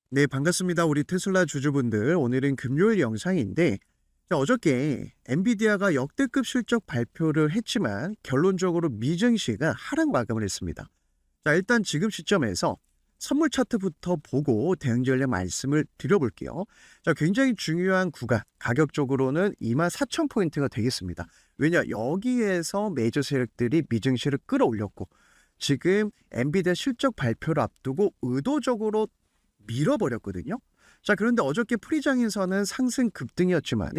네, 반갑습니다. 우리 테슬라 주주분들. 오늘은 금요일 영상인데, 어저께 엔비디아가 역대급 실적 발표를 했지만 결론적으로 미증시가 하락 마감을 했습니다. 일단 지금 시점에서 선물 차트부터 보고 대응 전략 말씀을 드려볼게요. 굉장히 중요한 구간, 가격적으로는 24,000포인트가 되겠습니다. 왜냐, 여기에서 메이저 세력들이 미증시를 끌어올렸고, 지금 엔비디아 실적 발표를 앞두고 의도적으로 밀어버렸거든요. 그런데 어저께 프리장에서는 상승 급등이었지만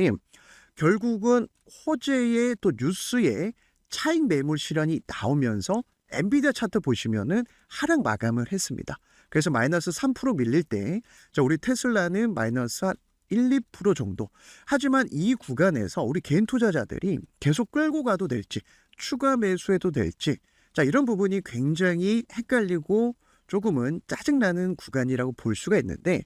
결국은 호재의 또 뉴스에 차익 매물 실현이 나오면서 엔비디아 차트 보시면은 하락 마감을 했습니다. 그래서 마이너스 3% 밀릴 때 우리 테슬라는 마이너스 한 1, 2% 정도. 하지만 이 구간에서 우리 개인 투자자들이 계속 끌고 가도 될지 추가 매수해도 될지 이런 부분이 굉장히 헷갈리고 조금은 짜증나는 구간이라고 볼 수가 있는데,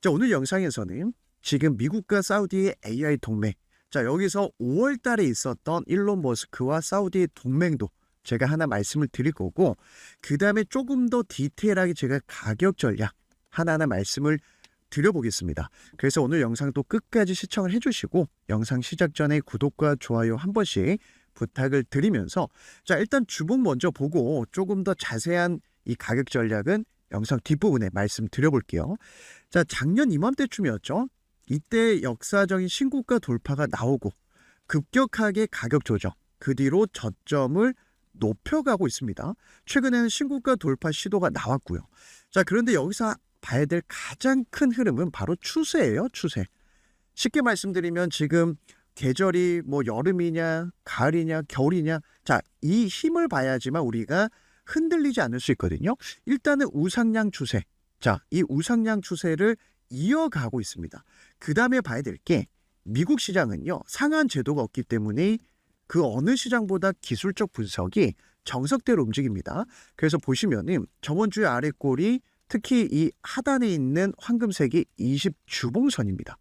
오늘 영상에서는 지금 미국과 사우디의 AI 동맹, 여기서 5월 달에 있었던 일론 머스크와 사우디의 동맹도 제가 하나 말씀을 드릴 거고, 그 다음에 조금 더 디테일하게 제가 가격 전략 하나하나 말씀을 드려보겠습니다. 그래서 오늘 영상도 끝까지 시청을 해주시고 영상 시작 전에 구독과 좋아요 한 번씩 부탁을 드리면서, 일단 주봉 먼저 보고 조금 더 자세한 이 가격 전략은 영상 뒷부분에 말씀드려볼게요. 작년 이맘때쯤이었죠. 이때 역사적인 신고가 돌파가 나오고 급격하게 가격 조정, 그 뒤로 저점을 높여가고 있습니다. 최근에는 신고가 돌파 시도가 나왔고요. 그런데 여기서 봐야 될 가장 큰 흐름은 바로 추세예요, 추세. 쉽게 말씀드리면 지금 계절이 뭐 여름이냐, 가을이냐, 겨울이냐, 이 힘을 봐야지만 우리가 흔들리지 않을 수 있거든요. 일단은 우상향 추세. 이 우상향 추세를 이어가고 있습니다. 그 다음에 봐야 될 게 미국 시장은요, 상한 제도가 없기 때문에 그 어느 시장보다 기술적 분석이 정석대로 움직입니다. 그래서 보시면은 저번 주에 아래 꼴이 특히 이 하단에 있는 황금색이 20주봉선입니다.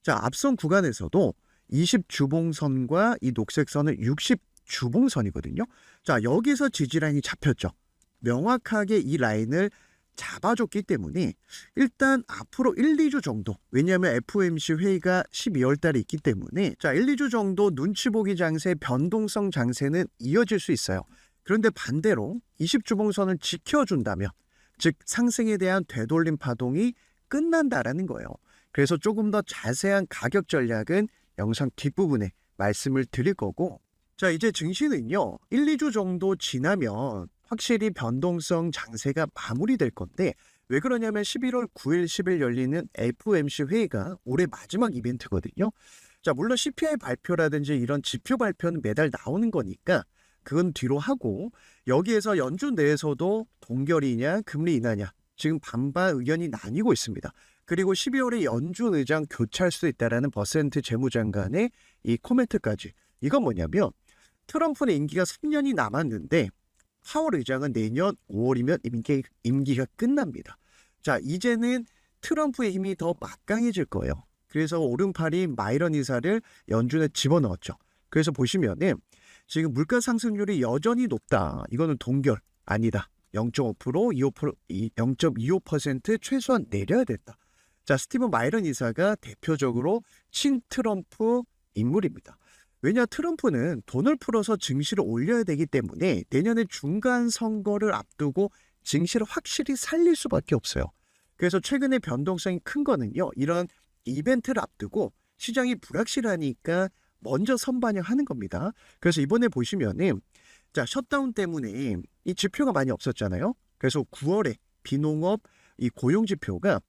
앞선 구간에서도 20주봉선과 이 녹색선은 60주봉선이거든요. 여기서 지지라인이 잡혔죠. 명확하게 이 라인을 잡아줬기 때문에 일단 앞으로 1, 2주 정도, 왜냐하면 FOMC 회의가 12월 달에 있기 때문에 1, 2주 정도 눈치 보기 장세, 변동성 장세는 이어질 수 있어요. 그런데 반대로 20주봉선을 지켜준다면, 즉 상승에 대한 되돌림 파동이 끝난다라는 거예요. 그래서 조금 더 자세한 가격 전략은 영상 뒷부분에 말씀을 드릴 거고, 이제 증시는요, 1, 2주 정도 지나면 확실히 변동성 장세가 마무리될 건데, 왜 그러냐면 11월 9일, 10일 열리는 FOMC 회의가 올해 마지막 이벤트거든요. 물론 CPI 발표라든지 이런 지표 발표는 매달 나오는 거니까 그건 뒤로 하고, 여기에서 연준 내에서도 동결이냐 금리 인하냐 지금 반반 의견이 나뉘고 있습니다. 그리고 12월에 연준 의장 교체할 수도 있다라는 버센트 재무장관의 이 코멘트까지. 이건 뭐냐면 트럼프는 임기가 3년이 남았는데 파월 의장은 내년 5월이면 임기가 끝납니다. 이제는 트럼프의 힘이 더 막강해질 거예요. 그래서 오른팔이 마이런 이사를 연준에 집어넣었죠. 그래서 보시면은 지금 물가 상승률이 여전히 높다. 이거는 동결 아니다. 0.5%, 0.25% 최소한 내려야 됐다. 스티븐 마이런 이사가 대표적으로 친트럼프 인물입니다. 왜냐, 트럼프는 돈을 풀어서 증시를 올려야 되기 때문에 내년에 중간 선거를 앞두고 증시를 확실히 살릴 수밖에 없어요. 그래서 최근에 변동성이 큰 거는요, 이런 이벤트를 앞두고 시장이 불확실하니까 먼저 선반영하는 겁니다. 그래서 이번에 보시면은 셧다운 때문에 이 지표가 많이 없었잖아요. 그래서 9월에 비농업 이 고용 지표가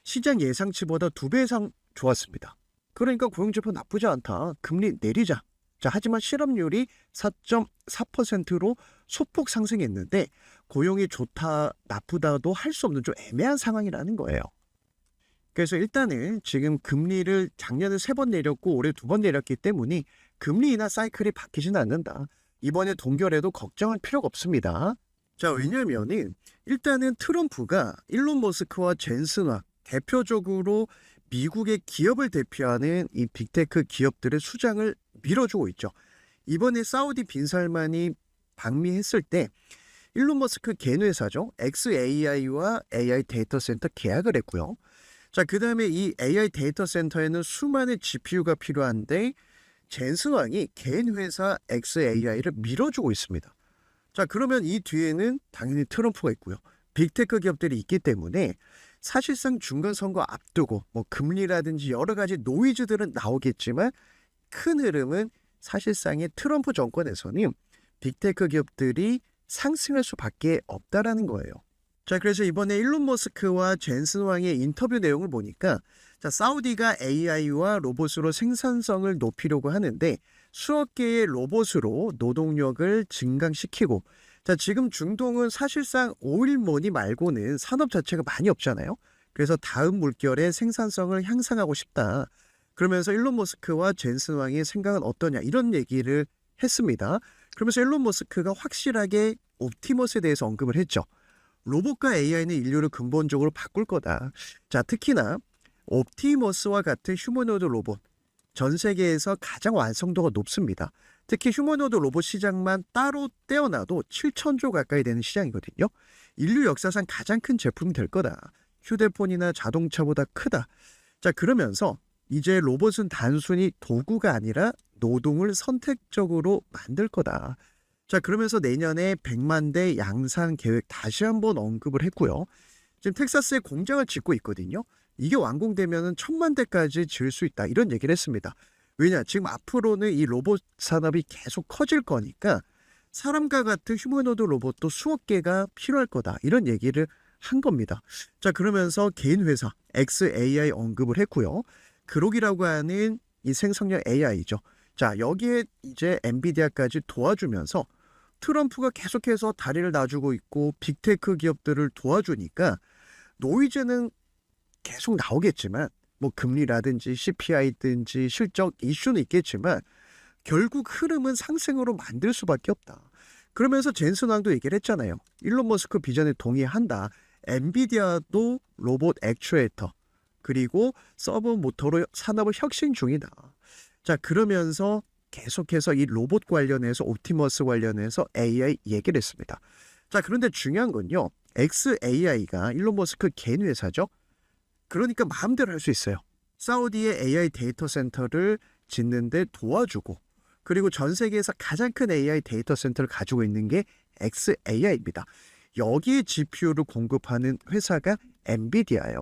시장 예상치보다 2배 이상 좋았습니다. 그러니까 고용지표 나쁘지 않다. 금리 내리자. 하지만 실업률이 4.4%로 소폭 상승했는데 고용이 좋다, 나쁘다도 할 수 없는 좀 애매한 상황이라는 거예요. 그래서 일단은 지금 금리를 작년에 3번 내렸고 올해 2번 내렸기 때문에 금리 인하 사이클이 바뀌지는 않는다. 이번에 동결해도 걱정할 필요가 없습니다. 왜냐면은 일단은 트럼프가 일론 머스크와 젠슨화, 대표적으로 미국의 기업을 대표하는 이 빅테크 기업들의 수장을 밀어주고 있죠. 이번에 사우디 빈살만이 방미했을 때 일론 머스크 개인 회사죠. XAI와 AI 데이터 센터 계약을 했고요. 자, 그다음에 이 AI 데이터 센터에는 수많은 GPU가 필요한데 젠슨 왕이 개인 회사 xAI를 밀어주고 있습니다. 자, 그러면 이 뒤에는 당연히 트럼프가 있고요. 빅테크 기업들이 있기 때문에 사실상 중간 선거 앞두고 뭐 금리라든지 여러 가지 노이즈들은 나오겠지만 큰 흐름은 사실상의 트럼프 정권에서는 빅테크 기업들이 상승할 수밖에 없다라는 거예요. 자, 그래서 이번에 일론 머스크와 젠슨 왕의 인터뷰 내용을 보니까 자, 사우디가 AI와 로봇으로 생산성을 높이려고 하는데 수억 개의 로봇으로 노동력을 증강시키고 자, 지금 중동은 사실상 오일머니 말고는 산업 자체가 많이 없잖아요. 그래서 다음 물결의 생산성을 향상하고 싶다. 그러면서 일론 머스크와 젠슨 왕의 생각은 어떠냐 이런 얘기를 했습니다. 그러면서 일론 머스크가 확실하게 옵티머스에 대해서 언급을 했죠. 로봇과 AI는 인류를 근본적으로 바꿀 거다. 자, 특히나 옵티머스와 같은 휴머노이드 로봇 전 세계에서 가장 완성도가 높습니다. 특히 휴머노이드 로봇 시장만 따로 떼어놔도 7천조 가까이 되는 시장이거든요. 인류 역사상 가장 큰 제품이 될 거다. 휴대폰이나 자동차보다 크다. 자, 그러면서 이제 로봇은 단순히 도구가 아니라 노동을 선택적으로 만들 거다. 자, 그러면서 내년에 100만 대 양산 계획 다시 한번 언급을 했고요. 지금 텍사스에 공장을 짓고 있거든요. 이게 완공되면 1000만 대까지 지을 수 있다. 이런 얘기를 했습니다. 왜냐? 지금 앞으로는 이 로봇 산업이 계속 커질 거니까 사람과 같은 휴머노이드 로봇도 수억 개가 필요할 거다. 이런 얘기를 한 겁니다. 자, 그러면서 개인 회사 xAI 언급을 했고요. 그록이라고 하는 이 생성형 AI죠. 자, 여기에 이제 엔비디아까지 도와주면서 트럼프가 계속해서 다리를 놔주고 있고 빅테크 기업들을 도와주니까 노이즈는 계속 나오겠지만 뭐 금리라든지 CPI든지 실적 이슈는 있겠지만 결국 흐름은 상승으로 만들 수밖에 없다. 그러면서 젠슨 왕도 얘기를 했잖아요. 일론 머스크 비전에 동의한다. 엔비디아도 로봇 액추에이터 그리고 서브 모터로 산업을 혁신 중이다. 자, 그러면서 계속해서 이 로봇 관련해서 옵티머스 관련해서 AI 얘기를 했습니다. 자, 그런데 중요한 건요. xAI가 일론 머스크 개인 회사죠. 그러니까 마음대로 할 수 있어요. 사우디의 AI 데이터 센터를 짓는데 도와주고 그리고 전 세계에서 가장 큰 AI 데이터 센터를 가지고 있는 게 xAI입니다. 여기에 GPU를 공급하는 회사가 엔비디아예요.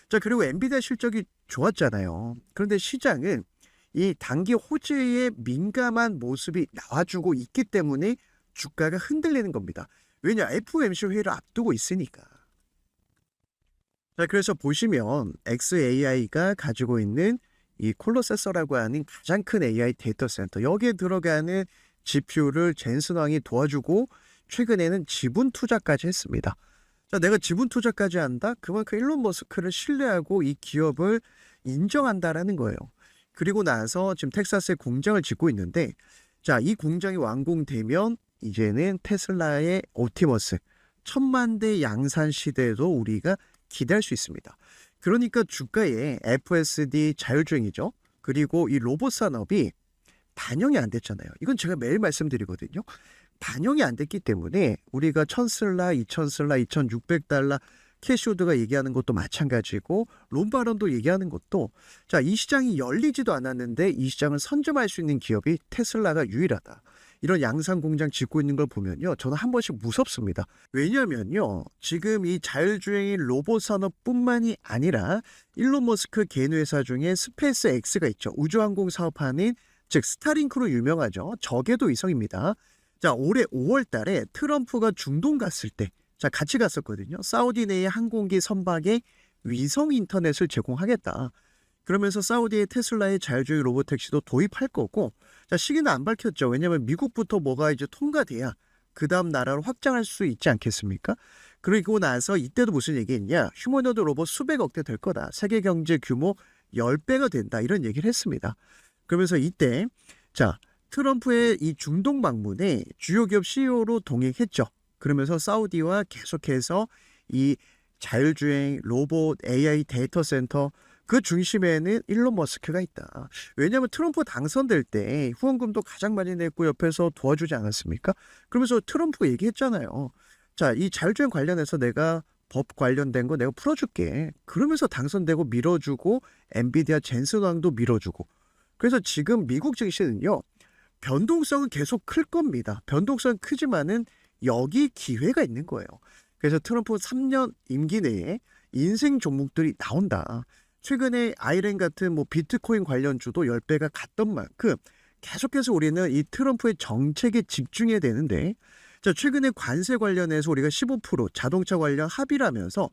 자, 그리고 엔비디아 실적이 좋았잖아요. 그런데 시장은 이 단기 호재에 민감한 모습이 나와주고 있기 때문에 주가가 흔들리는 겁니다. 왜냐? FOMC 회의를 앞두고 있으니까. 자, 그래서 보시면 xAI가 가지고 있는 이 콜로세서라고 하는 가장 큰 AI 데이터 센터 여기에 들어가는 GPU를 젠슨 왕이 도와주고 최근에는 지분 투자까지 했습니다. 자, 내가 지분 투자까지 한다? 그만큼 일론 머스크를 신뢰하고 이 기업을 인정한다라는 거예요. 그리고 나서 지금 텍사스에 공장을 짓고 있는데 자, 이 공장이 완공되면 이제는 테슬라의 옵티머스 1000만 대 양산 시대도 우리가 기대할 수 있습니다. 그러니까 주가에 FSD 자율주행이죠. 그리고 이 로봇 산업이 반영이 안 됐잖아요. 이건 제가 매일 말씀드리거든요. 반영이 안 됐기 때문에 우리가 1000슬라, 2000슬라, 2600달러 캐시우드가 얘기하는 것도 마찬가지고 롬바런도 얘기하는 것도 자, 이 시장이 열리지도 않았는데 이 시장을 선점할 수 있는 기업이 테슬라가 유일하다. 이런 양산 공장 짓고 있는 걸 보면요. 저는 한 번씩 무섭습니다. 왜냐면요. 지금 이 자율주행인 로봇 산업뿐만이 아니라 일론 머스크 개인 회사 중에 스페이스 X가 있죠. 우주항공 사업하는 즉 스타링크로 유명하죠. 저궤도 위성입니다. 자, 올해 5월 달에 트럼프가 중동 갔을 때 자, 같이 갔었거든요. 사우디 내의 항공기 선박에 위성 인터넷을 제공하겠다. 그러면서 사우디의 테슬라의 자율주행 로봇택시도 도입할 거고 자, 시기는 안 밝혔죠. 왜냐하면 미국부터 뭐가 이제 통과돼야 그 다음 나라로 확장할 수 있지 않겠습니까? 그리고 나서 이때도 무슨 얘기했냐. 휴머노이드 로봇 수백억 대 될 거다. 세계 경제 규모 10배가 된다. 이런 얘기를 했습니다. 그러면서 이때 자, 트럼프의 이 중동 방문에 주요 기업 CEO로 동행했죠. 그러면서 사우디와 계속해서 이 자율주행 로봇 AI 데이터 센터 그 중심에는 일론 머스크가 있다. 왜냐하면 트럼프 당선될 때 후원금도 가장 많이 냈고 옆에서 도와주지 않았습니까? 그러면서 트럼프가 얘기했잖아요. 자, 이 자율주행 관련해서 내가 법 관련된 거 내가 풀어줄게. 그러면서 당선되고 밀어주고 엔비디아 젠슨 왕도 밀어주고. 그래서 지금 미국 증시는요. 변동성은 계속 클 겁니다. 변동성은 크지만은 여기 기회가 있는 거예요. 그래서 트럼프 3년 임기 내에 인생 종목들이 나온다. 최근에 아이렌 같은 뭐 비트코인 관련주도 10배가 갔던 만큼 계속해서 우리는 이 트럼프의 정책에 집중해야 되는데, 자, 최근에 관세 관련해서 우리가 15% 자동차 관련 합의를 하면서,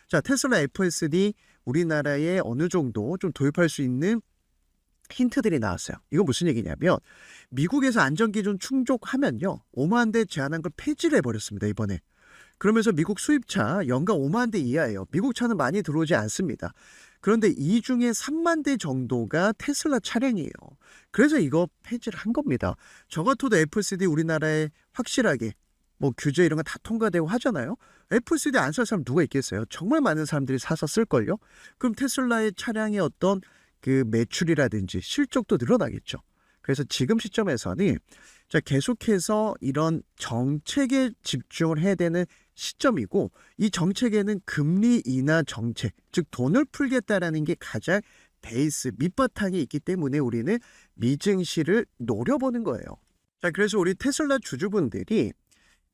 자, 테슬라 FSD 우리나라에 어느 정도 좀 도입할 수 있는 힌트들이 나왔어요. 이건 무슨 얘기냐면 미국에서 안전기준 충족하면요 5만 대 제한한 걸 폐지를 해버렸습니다 이번에. 그러면서 미국 수입차 연간 5만 대 이하예요. 미국 차는 많이 들어오지 않습니다. 그런데 이 중에 3만 대 정도가 테슬라 차량이에요. 그래서 이거 폐지를 한 겁니다. 저 같아도 FCD 우리나라에 확실하게 뭐 규제 이런 거 다 통과되고 하잖아요. FCD 안 살 사람 누가 있겠어요? 정말 많은 사람들이 사서 쓸걸요? 그럼 테슬라의 차량의 어떤 그 매출이라든지 실적도 늘어나겠죠. 그래서 지금 시점에서는 자, 계속해서 이런 정책에 집중을 해야 되는 시점이고, 이 정책에는 금리 인하 정책, 즉 돈을 풀겠다라는 게 가장 베이스 밑바탕이 있기 때문에 우리는 미증시를 노려보는 거예요. 자, 그래서 우리 테슬라 주주분들이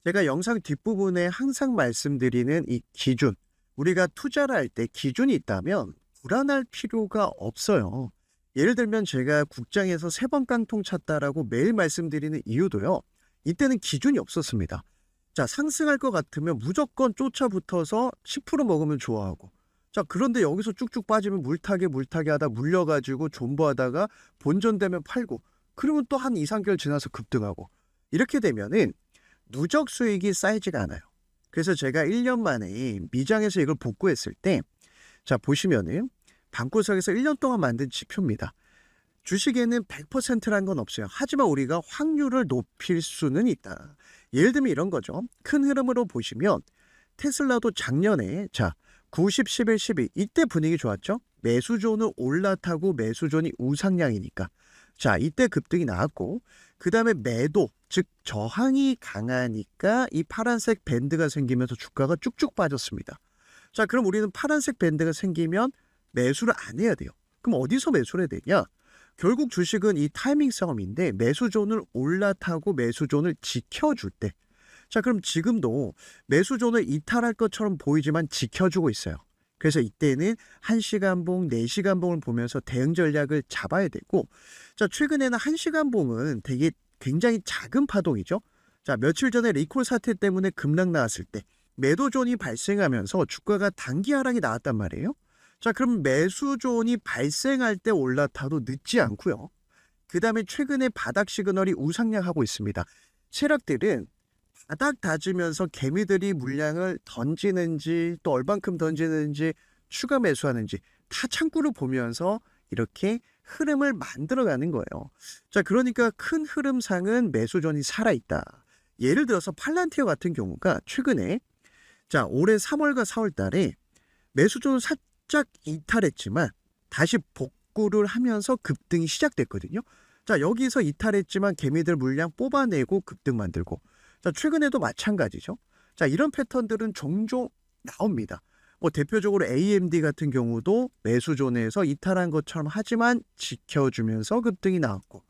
제가 영상 뒷부분에 항상 말씀드리는 이 기준, 우리가 투자를 할 때 기준이 있다면 불안할 필요가 없어요. 예를 들면 제가 국장에서 3번 깡통 찼다라고 매일 말씀드리는 이유도요. 이때는 기준이 없었습니다. 자, 상승할 것 같으면 무조건 쫓아붙어서 10% 먹으면 좋아하고, 자, 그런데 여기서 쭉쭉 빠지면 물타기 하다 물려가지고 존버하다가 본전되면 팔고, 그러면 또 한 2, 3개월 지나서 급등하고, 이렇게 되면은 누적 수익이 쌓이지가 않아요. 그래서 제가 1년 만에 미장에서 이걸 복구했을 때, 자, 보시면은 방구석에서 1년 동안 만든 지표입니다. 주식에는 100%란 건 없어요. 하지만 우리가 확률을 높일 수는 있다. 예를 들면 이런 거죠. 큰 흐름으로 보시면 테슬라도 작년에 자 90, 11, 12 이때 분위기 좋았죠. 매수존을 올라타고 매수존이 우상향이니까. 자, 이때 급등이 나왔고, 그 다음에 매도, 즉 저항이 강하니까 이 파란색 밴드가 생기면서 주가가 쭉쭉 빠졌습니다. 자, 그럼 우리는 파란색 밴드가 생기면 매수를 안 해야 돼요. 그럼 어디서 매수를 해야 되냐? 결국 주식은 이 타이밍 싸움인데 매수존을 올라타고 매수존을 지켜줄 때. 자, 그럼 지금도 매수존을 이탈할 것처럼 보이지만 지켜주고 있어요. 그래서 이때는 1시간봉, 4시간봉을 보면서 대응 전략을 잡아야 되고, 자, 최근에는 1시간봉은 되게 굉장히 작은 파동이죠. 자, 며칠 전에 리콜 사태 때문에 급락 나왔을 때 매도존이 발생하면서 주가가 단기 하락이 나왔단 말이에요. 자, 그럼 매수존이 발생할 때 올라타도 늦지 않고요. 그 다음에 최근에 바닥 시그널이 우상향하고 있습니다. 세력들은 바닥 다지면서 개미들이 물량을 던지는지 또 얼만큼 던지는지 추가 매수하는지 다 창구를 보면서 이렇게 흐름을 만들어가는 거예요. 자, 그러니까 큰 흐름상은 매수존이 살아있다. 예를 들어서 팔란티어 같은 경우가 최근에 자, 올해 3월과 4월 달에 매수존을 살짝 이탈했지만 다시 복구를 하면서 급등이 시작됐거든요. 자, 여기서 이탈했지만 개미들 물량 뽑아내고 급등 만들고, 자, 최근에도 마찬가지죠. 자, 이런 패턴들은 종종 나옵니다. 뭐 대표적으로 AMD 같은 경우도 매수존에서 이탈한 것처럼 하지만 지켜주면서 급등이 나왔고,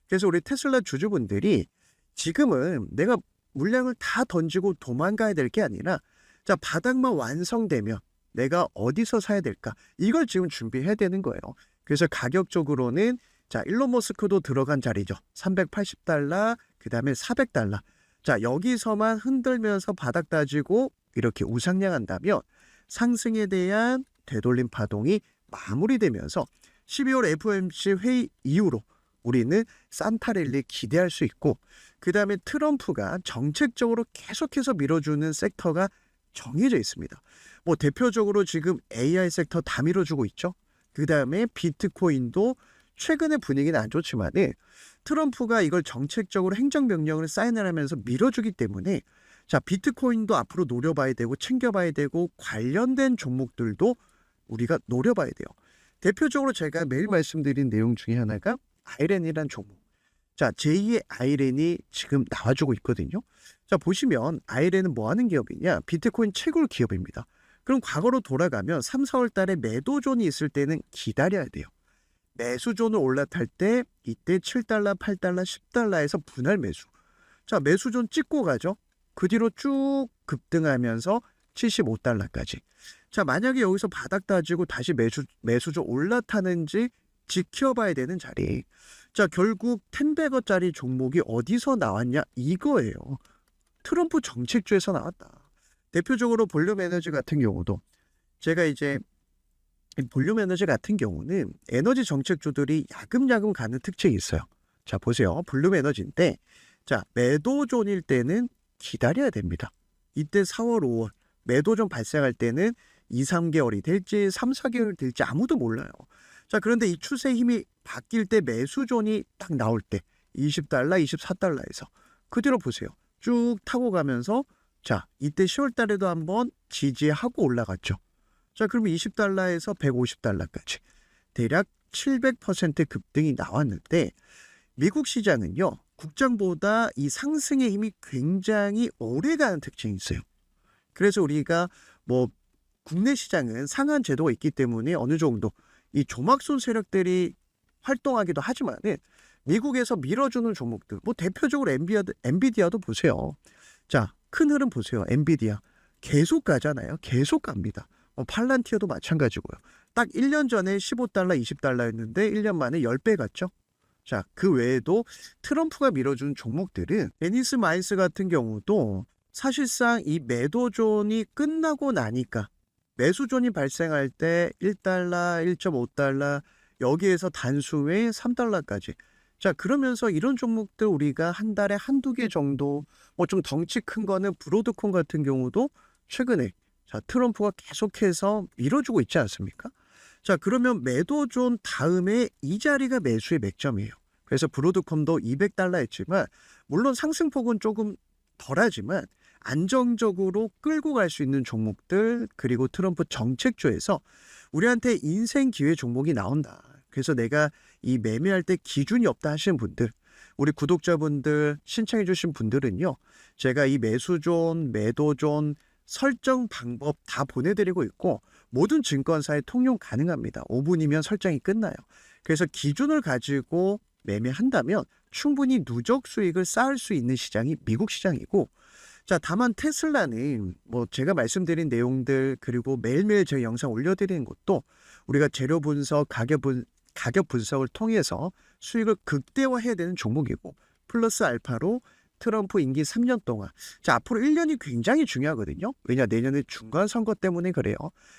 그래서 우리 테슬라 주주분들이 지금은 내가 물량을 다 던지고 도망가야 될 게 아니라, 자, 바닥만 완성되면 내가 어디서 사야 될까? 이걸 지금 준비해야 되는 거예요. 그래서 가격적으로는 자, 일론 머스크도 들어간 자리죠. 380달러, 그 다음에 400달러. 자, 여기서만 흔들면서 바닥 다지고 이렇게 우상향한다면 상승에 대한 되돌림 파동이 마무리되면서 12월 FOMC 회의 이후로 우리는 산타랠리 기대할 수 있고, 그 다음에 트럼프가 정책적으로 계속해서 밀어주는 섹터가 정해져 있습니다. 뭐 대표적으로 지금 AI 섹터 다 밀어주고 있죠. 그 다음에 비트코인도 최근에 분위기는 안 좋지만 트럼프가 이걸 정책적으로 행정명령을 사인을 하면서 밀어주기 때문에 자, 비트코인도 앞으로 노려봐야 되고 챙겨봐야 되고 관련된 종목들도 우리가 노려봐야 돼요. 대표적으로 제가 매일 말씀드린 내용 중에 하나가 아이렌이란 종목. 자, 제2의 아이렌이 지금 나와주고 있거든요. 자, 보시면 아이렌은 뭐 하는 기업이냐? 비트코인 채굴 기업입니다. 그럼 과거로 돌아가면 3, 4월 달에 매도존이 있을 때는 기다려야 돼요. 매수존을 올라탈 때 이때 7달러, 8달러, 10달러에서 분할 매수. 자, 매수존 찍고 가죠. 그 뒤로 쭉 급등하면서 75달러까지. 자, 만약에 여기서 바닥 다지고 다시 매수존 올라타는지 지켜봐야 되는 자리. 자, 결국 10배거짜리 종목이 어디서 나왔냐? 이거예요. 트럼프 정책주에서 나왔다. 대표적으로 볼륨 에너지 같은 경우도 제가 이제 볼륨 에너지 같은 경우는 에너지 정책주들이 야금야금 가는 특징이 있어요. 자, 보세요. 볼륨 에너지인데 자, 매도존일 때는 기다려야 됩니다. 이때 4월, 5월 매도존 발생할 때는 2, 3개월이 될지 3, 4개월이 될지 아무도 몰라요. 자, 그런데 이 추세 힘이 바뀔 때 매수존이 딱 나올 때 20달러, 24달러에서 그 뒤로 보세요. 쭉 타고 가면서 자, 이때 10월 달에도 한번 지지하고 올라갔죠. 자, 그러면 20달러에서 150달러까지 대략 700% 급등이 나왔는데 미국 시장은요. 국장보다 이 상승의 힘이 굉장히 오래가는 특징이 있어요. 그래서 우리가 뭐 국내 시장은 상한 제도가 있기 때문에 어느 정도 이 조막손 세력들이 활동하기도 하지만은 미국에서 밀어주는 종목들, 뭐 대표적으로 엔비디아도 보세요. 자, 큰 흐름 보세요. 엔비디아 계속 가잖아요. 계속 갑니다. 팔란티어도 마찬가지고요. 딱 1년 전에 15달러, 20달러였는데 1년 만에 10배 갔죠. 자, 그 외에도 트럼프가 밀어준 종목들은 베니스 마이스 같은 경우도 사실상 이 매도존이 끝나고 나니까 매수존이 발생할 때 1달러, 1.5달러 여기에서 단수에 3달러까지. 자, 그러면서 이런 종목들 우리가 한 달에 한두 개 정도 뭐 좀 덩치 큰 거는 브로드콘 같은 경우도 최근에 자, 트럼프가 계속해서 밀어주고 있지 않습니까? 자, 그러면 매도존 다음에 이 자리가 매수의 맥점이에요. 그래서 브로드콤도 200달러 했지만 물론 상승폭은 조금 덜하지만 안정적으로 끌고 갈 수 있는 종목들 그리고 트럼프 정책주에서 우리한테 인생 기회 종목이 나온다. 그래서 내가 이 매매할 때 기준이 없다 하시는 분들 우리 구독자분들 신청해 주신 분들은요. 제가 이 매수존, 매도존 설정 방법 다 보내드리고 있고 모든 증권사에 통용 가능합니다. 5분이면 설정이 끝나요. 그래서 기준을 가지고 매매한다면 충분히 누적 수익을 쌓을 수 있는 시장이 미국 시장이고 자, 다만 테슬라는 뭐 제가 말씀드린 내용들 그리고 매일매일 제 영상 올려드리는 것도 우리가 재료 분석, 가격 분석을 통해서 수익을 극대화해야 되는 종목이고 플러스 알파로 트럼프 임기 3년 동안 자, 앞으로 1년이 굉장히 중요하거든요. 왜냐 내년에 중간 선거 때문에 그래요.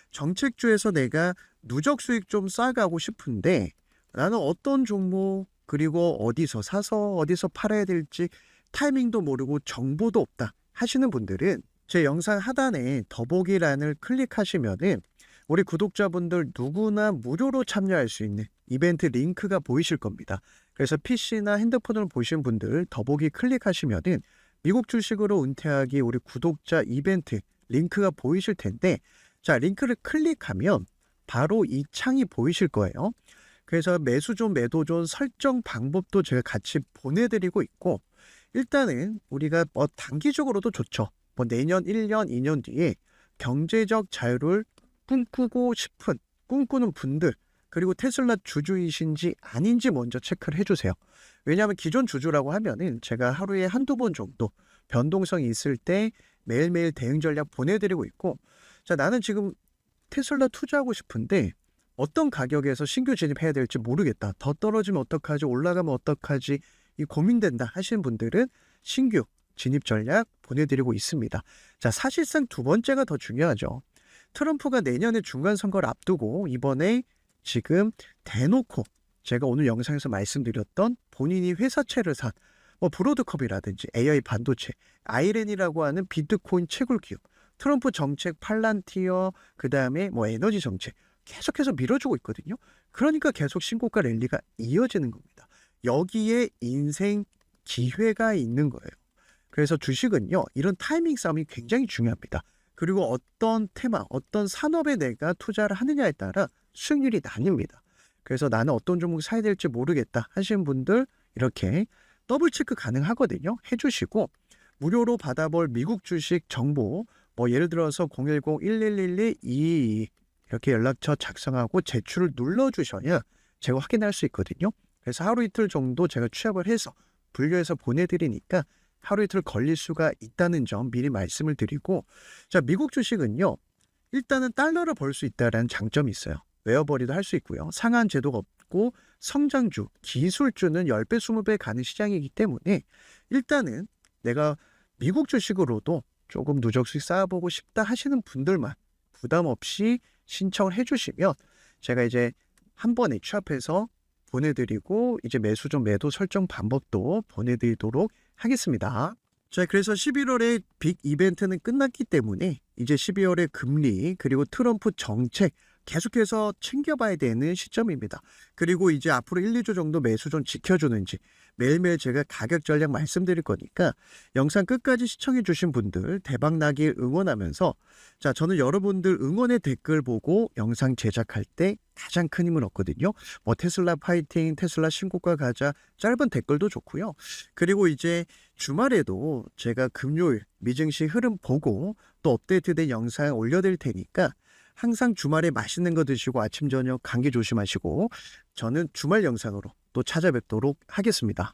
정책주에서 내가 누적 수익 좀 쌓아가고 싶은데 나는 어떤 종목 그리고 어디서 사서 어디서 팔아야 될지 타이밍도 모르고 정보도 없다 하시는 분들은 제 영상 하단에 더보기란을 클릭하시면은 우리 구독자분들 누구나 무료로 참여할 수 있는 이벤트 링크가 보이실 겁니다. 그래서 PC나 핸드폰을 보신 분들 더보기 클릭하시면은 미국 주식으로 은퇴하기 우리 구독자 이벤트 링크가 보이실 텐데 자, 링크를 클릭하면 바로 이 창이 보이실 거예요. 그래서 매수존, 매도존 설정 방법도 제가 같이 보내드리고 있고 일단은 우리가 뭐 단기적으로도 좋죠. 뭐 내년 1년, 2년 뒤에 경제적 자유를 꿈꾸는 분들 그리고 테슬라 주주이신지 아닌지 먼저 체크를 해주세요. 왜냐하면 기존 주주라고 하면은 제가 하루에 한두 번 정도 변동성이 있을 때 매일매일 대응 전략 보내드리고 있고 자, 나는 지금 테슬라 투자하고 싶은데 어떤 가격에서 신규 진입해야 될지 모르겠다. 더 떨어지면 어떡하지? 올라가면 어떡하지? 이 고민된다 하시는 분들은 신규 진입 전략 보내드리고 있습니다. 자, 사실상 두 번째가 더 중요하죠. 트럼프가 내년에 중간선거를 앞두고 이번에 지금 대놓고 제가 오늘 영상에서 말씀드렸던 본인이 회사채를 산 뭐 브로드컵이라든지 AI 반도체, 아이렌이라고 하는 비트코인 채굴 기업, 트럼프 정책 팔란티어, 그 다음에 뭐 에너지 정책 계속해서 밀어주고 있거든요. 그러니까 계속 신고가 랠리가 이어지는 겁니다. 여기에 인생 기회가 있는 거예요. 그래서 주식은요, 이런 타이밍 싸움이 굉장히 중요합니다. 그리고 어떤 테마, 어떤 산업에 내가 투자를 하느냐에 따라 수익률이 나뉩니다. 그래서 나는 어떤 종목 사야 될지 모르겠다 하시는 분들 이렇게 더블 체크 가능하거든요. 해주시고 무료로 받아볼 미국 주식 정보 뭐 예를 들어서 010-1111-222 이렇게 연락처 작성하고 제출을 눌러주셔야 제가 확인할 수 있거든요. 그래서 하루 이틀 정도 제가 취합을 해서 분류해서 보내드리니까 하루 이틀 걸릴 수가 있다는 점 미리 말씀을 드리고, 자, 미국 주식은요, 일단은 달러를 벌 수 있다는 장점이 있어요. 웨어버리도 할 수 있고요. 상한 제도가 없고 성장주, 기술주는 10배, 20배 가는 시장이기 때문에 일단은 내가 미국 주식으로도 조금 누적 수익 쌓아보고 싶다 하시는 분들만 부담 없이 신청을 해주시면 제가 이제 한 번에 취합해서 보내드리고 이제 매수종 매도 설정 방법도 보내드리도록 하겠습니다. 자, 그래서 11월에 빅 이벤트는 끝났기 때문에 이제 12월의 금리 그리고 트럼프 정책 계속해서 챙겨봐야 되는 시점입니다. 그리고 이제 앞으로 1, 2주 정도 매수 좀 지켜주는지 매일매일 제가 가격 전략 말씀드릴 거니까 영상 끝까지 시청해 주신 분들 대박나길 응원하면서, 자, 저는 여러분들 응원의 댓글 보고 영상 제작할 때 가장 큰 힘을 얻거든요. 뭐 테슬라 파이팅, 테슬라 신고가 가자, 짧은 댓글도 좋고요. 그리고 이제 주말에도 제가 금요일 미증시 흐름 보고 또 업데이트된 영상 올려드릴 테니까 항상 주말에 맛있는 거 드시고 아침 저녁 감기 조심하시고 저는 주말 영상으로 또 찾아뵙도록 하겠습니다.